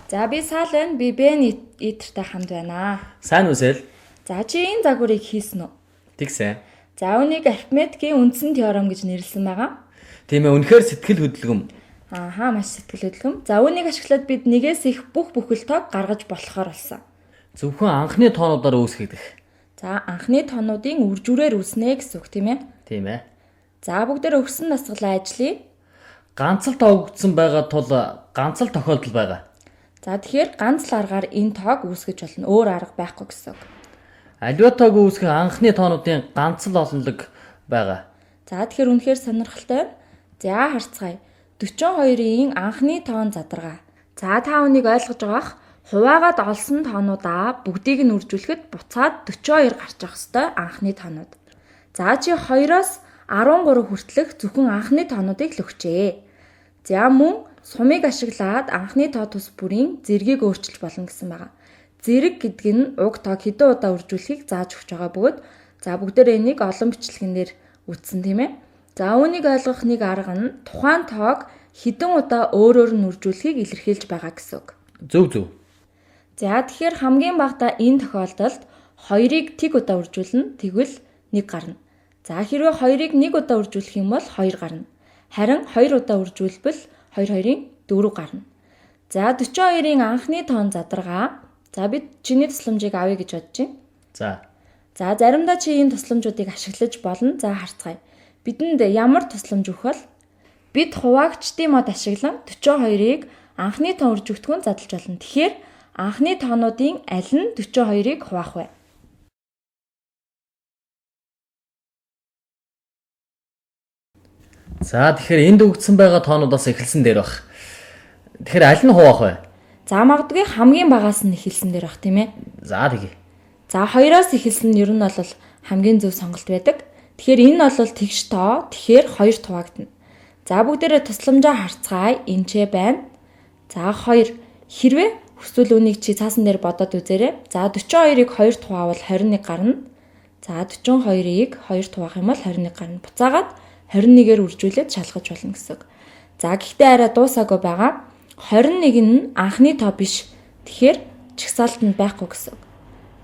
За би Саал байна. Би Бен Итэртэй хамт байна. Сайн үсэл. За чи энэ загварыг хийсэн үү? Тэгсэн. За үүнийг арифметикийн үндсэн теорем гэж нэрлсэн байгаа. Тийм ээ, үнэхээр сэтгэл хөдлөм. Ааха, маш сэтгэл хөдлөм. За үүнийг ашиглаад бид нэгээс их бүх бүхэл тоог гаргаж болохоор болсон. Зөвхөн анхны тоонуудаар үүсгэгдэх. За анхны тоонуудын үр жүрээр үүснэ гэсэн үг тийм ээ. Тийм ээ. За бүгдээр өгсөн дасгалаа ажиллая. Ганц л тоогдсон байгаа тул ганц л тохиолдол байгаа. За тэгэхээр ганц л аргаар энэ тоог үүсгэж болно. Өөр арга байхгүй гэсэн үг. Аливаа тоог үүсгэх анхны тоонуудын ганц л олонлог байгаа. За тэгэхээр үнэхээр сонирхолтой байна. За харцгаая. 42-ийн анхны тоон задаргаа. За та үнийг ойлгож байгаах. Хуваагаад олсон тоонуудаа бүгдийг нь үржүүлэхэд буцаад 42 гарч явах ёстой анхны тоонууд. За чи 2-оос 13 хүртэлх зөвхөн анхны тоонуудыг л өгчээ. За мөн сумыг ашиглаад анхны тоо тус бүрийн зэргийг өөрчилж болно гэсэн байна. Зэрэг гэдэг нь уг тоог хэдэн удаа үржүүлэхийг зааж өгч байгаа бөгөөд за бүгдээрээ энийг олон бичлэгнээр үтсэн тийм ээ. За үүнийг ойлгох нэг арга нь тухайн тоог хэдэн удаа өөрөөр нь үржүүлэхийг илэрхийлж байгаа гэсэн үг. Зөв. За тэгэхээр хамгийн багадаа энэ тохиолдолд 2-ыг тэг удаа үржүүлнэ тэгвэл 1 гарна. За хэрвээ 2-ыг 1 удаа үржүүлэх юм бол 2 гарна. Харин 2 удаа үржүүлбэл 2-2-ийн 4 гарна. За 42-ийн анхны тоон задаргаа. За бид чиний тусламжийг авъя гэж бодож байна. За заримдаа чи энэ тусламжуудыг ашиглаж болно. За харцгаая. Бидэнд ямар тусламж өгөх вэ? Бид хуваагчдын мод ашиглан 42-ыг анхны тоон үржигдэхүүн задлж болно. Тэгэхээр анхны тоонуудын аль нь 42-ыг хуваах вэ? За тэгэхээр энд өгсөн байгаа тоонуудаас эхэлсэн дээр баг. Тэгэхээр аль нь хуваах вэ? За магадгүй хамгийн багаас нь эхэлсэн дээр баг тийм ээ. За тэгье. За 2-оос эхэлсэн нь ер нь бол хамгийн зөв сонголт байдаг. Тэгэхээр энэ бол тэгш тоо. Тэгэхээр 2 хуваагдана. За бүгдээрээ тусламжаа харцгаая. Энчээ байна. За 2 хэрвээ хүсвэл үнийг чи цаасан дээр бодоод үзээрэй. За 42-ыг 2 хуваавал 21 гарна. За 42-ыг 2 хуваах юм бол 21 гарна. Буцаагаад 21-ээр үржүүлээд шалгаж болно гэсэн. За гэхдээ арай дуусаагүй байгаа. 21 нь анхны тоо биш. Тэгэхээр чагсаалт нь байхгүй гэсэн.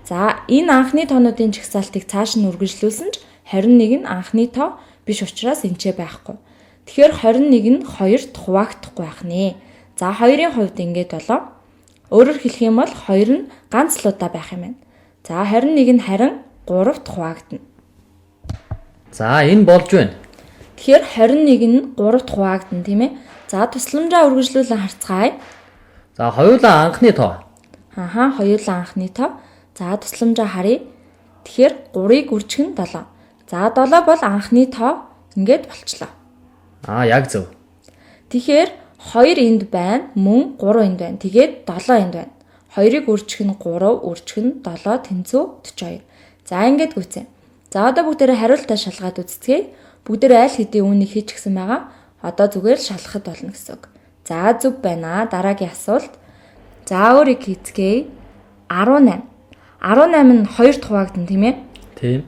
За энэ анхны тоонуудын чагсаалтыг цааш нь үргэлжлүүлсэн ч 21 нь анхны тоо биш учраас энэчээ байхгүй. Тэгэхээр 21 нь 2-т хуваагдахгүй байх нэ. За 2-ын хувьд ингэж болоо. Өөрөөр хэлэх юм бол 2 нь ганц л удаа байх юм байна. За 21 нь харин 3-т хуваагдана. За энэ болж байна. Тэгэхээр 21 нь 3-т хуваагдана тийм ээ. За тусламжаа үргэлжлүүлэн харцгаая. За хоёулаа анхны тоо. Хоёулаа анхны тоо. За тусламжаа харъя. Тэгэхээр 3-ыг үржих нь 7. За 7 бол анхны тоо ингээд болчлоо. Яг зөв. Тэгэхээр 2 энд байна, мөн 3 энд байна. Тэгээд 7 энд байна. 2-ыг үржих нь 3, үржих нь 7 тэнцүү 42. За ингээд гүйцээ. За одоо бүгдээрээ хариултаа шалгаад үзцгээе. Бүгдээрээ аль хэдийн үүнийг хийчихсэн байгаа. Одоо зүгээр л шалгахад болно гэсэн үг. За зөв байна. Дараагийн асуулт. За өөрийг хийцгээе. 18. 18 нь 2-т хуваагдана тийм ээ? Тийм.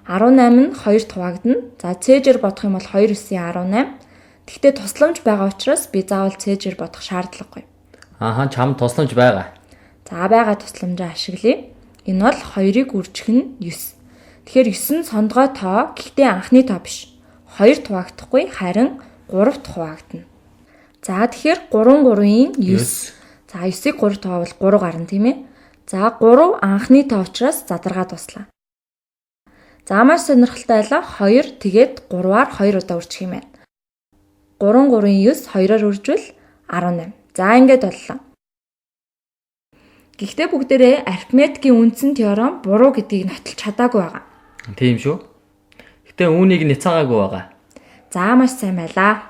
18 нь 2-т хуваагдана. За цээжээр бодох юм бол 2 9 18. Гэхдээ тусламж байгаа учраас би заавал цээжээр бодох шаардлагагүй. Чам тусламж байгаа. За байгаа тусламжаа ашиглая. Энэ бол 2-ыг үржих нь 9. Тэгэхээр 9 нь сондгой тоо, гэхдээ анхны тоо биш. 2-т хуваагдахгүй, харин 3-т хуваагдана. За тэгэхээр 3 3-ийн 9. За 9-ыг 3 тоовол 3 гарна тийм ээ. За 3 анхны тоо учраас задаргаа туслаа. За маш сонирхолтой байлаа. 2 тэгээд 3-аар 2 удаа үржих юм байна. 3 3-ийн 9 2-оор үржвэл 18. За ингээд боллоо. Гэхдээ бүгдээрээ арифметикийн үндсэн теорем буруу гэдгийг нотолж чадаагүй байгаа. Тийм шүү. Гэтэ үүнийг нэцаагаагүй байгаа. За маш сайн байлаа.